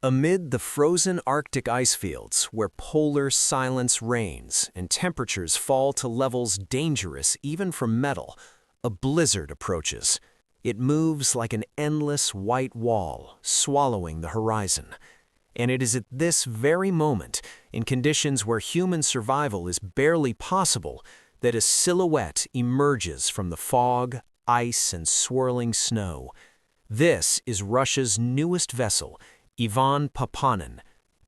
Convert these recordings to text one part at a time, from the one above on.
Amid the frozen Arctic ice fields, where polar silence reigns and temperatures fall to levels dangerous even for metal, a blizzard approaches. It moves like an endless white wall, swallowing the horizon. And it is at this very moment, in conditions where human survival is barely possible, that a silhouette emerges from the fog, ice, and swirling snow. This is Russia's newest vessel, Ivan Papanin,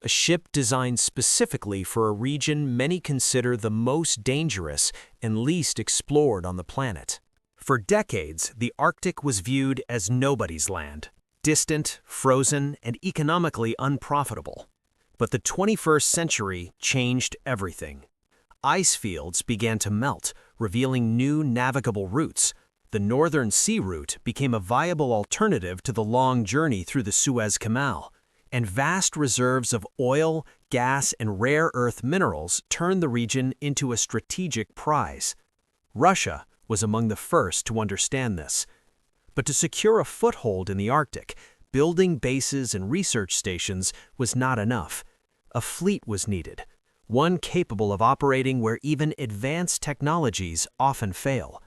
a ship designed specifically for a region many consider the most dangerous and least explored on the planet. For decades, the Arctic was viewed as nobody's land, distant, frozen, and economically unprofitable. But the 21st century changed everything. Ice fields began to melt, revealing new navigable routes. The Northern Sea Route became a viable alternative to the long journey through the Suez Canal, and vast reserves of oil, gas, and rare earth minerals turned the region into a strategic prize. Russia was among the first to understand this. But to secure a foothold in the Arctic, building bases and research stations was not enough. A fleet was needed, one capable of operating where even advanced technologies often fail.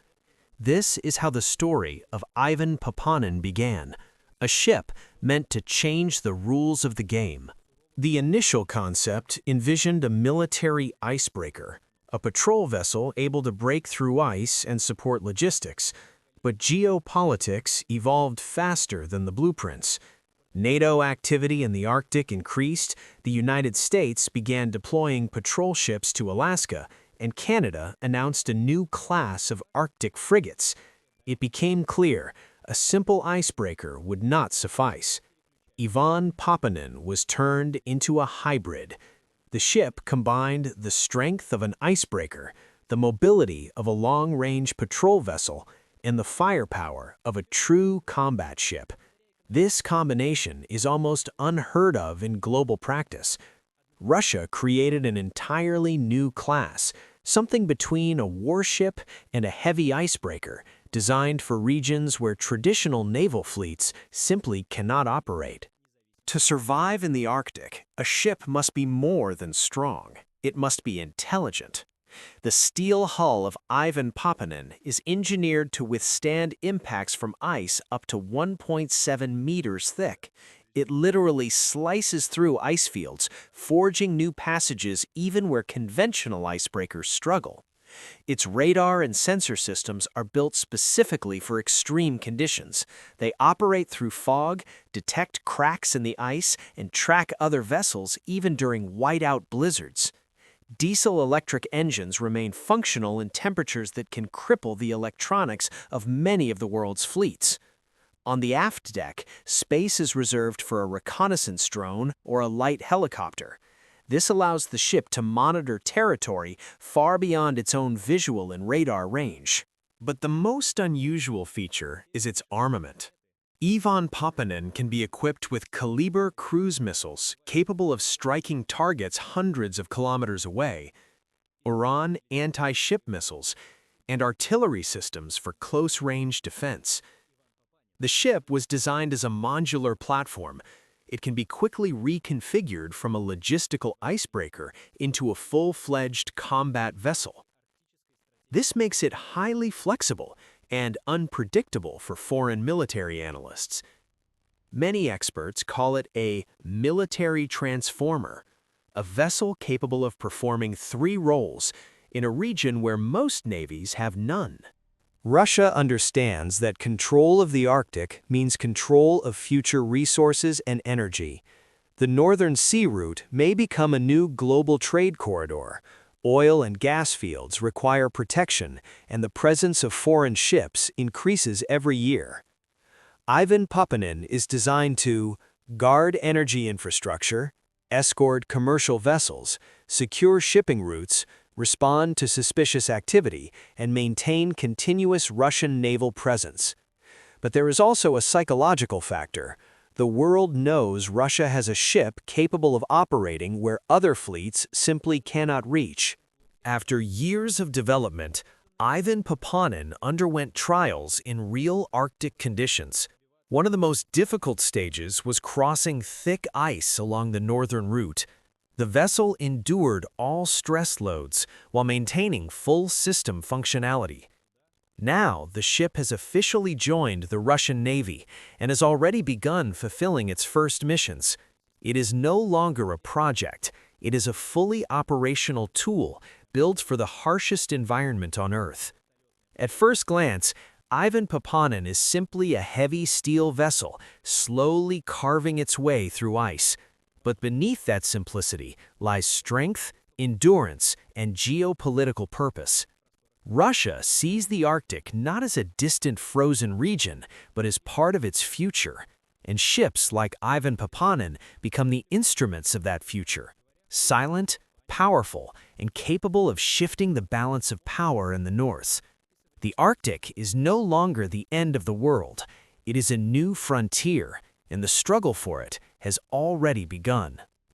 This is how the story of Ivan Papanin began, a ship meant to change the rules of the game. The initial concept envisioned a military icebreaker, a patrol vessel able to break through ice and support logistics. But geopolitics evolved faster than the blueprints. NATO activity in the Arctic increased, the United States began deploying patrol ships to Alaska, and Canada announced a new class of Arctic frigates. It became clear a simple icebreaker would not suffice. Ivan Papanin was turned into a hybrid. The ship combined the strength of an icebreaker, the mobility of a long-range patrol vessel, and the firepower of a true combat ship. This combination is almost unheard of in global practice. Russia created an entirely new class, something between a warship and a heavy icebreaker, designed for regions where traditional naval fleets simply cannot operate. To survive in the Arctic, a ship must be more than strong. It must be intelligent. The steel hull of Ivan Papanin is engineered to withstand impacts from ice up to 1.7 meters thick. It literally slices through ice fields, forging new passages even where conventional icebreakers struggle. Its radar and sensor systems are built specifically for extreme conditions. They operate through fog, detect cracks in the ice, and track other vessels even during whiteout blizzards. Diesel-electric engines remain functional in temperatures that can cripple the electronics of many of the world's fleets. On the aft deck, space is reserved for a reconnaissance drone or a light helicopter. This allows the ship to monitor territory far beyond its own visual and radar range. But the most unusual feature is its armament. Ivan Papanin can be equipped with Kaliber cruise missiles capable of striking targets hundreds of kilometers away, Uran anti-ship missiles, and artillery systems for close-range defense. The ship was designed as a modular platform. It can be quickly reconfigured from a logistical icebreaker into a full-fledged combat vessel. This makes it highly flexible and unpredictable for foreign military analysts. Many experts call it a military transformer, a vessel capable of performing 3 roles in a region where most navies have none. Russia understands that control of the Arctic means control of future resources and energy. The Northern Sea Route may become a new global trade corridor. Oil and gas fields require protection, and the presence of foreign ships increases every year. Ivan Papanin is designed to guard energy infrastructure, escort commercial vessels, secure shipping routes, respond to suspicious activity, and maintain continuous Russian naval presence. But there is also a psychological factor. The world knows Russia has a ship capable of operating where other fleets simply cannot reach. After years of development, Ivan Papanin underwent trials in real Arctic conditions. One of the most difficult stages was crossing thick ice along the northern route. The vessel endured all stress loads while maintaining full system functionality. Now, the ship has officially joined the Russian Navy and has already begun fulfilling its first missions. It is no longer a project, it is a fully operational tool built for the harshest environment on Earth. At first glance, Ivan Papanin is simply a heavy steel vessel slowly carving its way through ice. But beneath that simplicity lies strength, endurance, and geopolitical purpose. Russia sees the Arctic not as a distant frozen region, but as part of its future. And ships like Ivan Papanin become the instruments of that future. Silent, powerful, and capable of shifting the balance of power in the North. The Arctic is no longer the end of the world. It is a new frontier, and the struggle for it has already begun.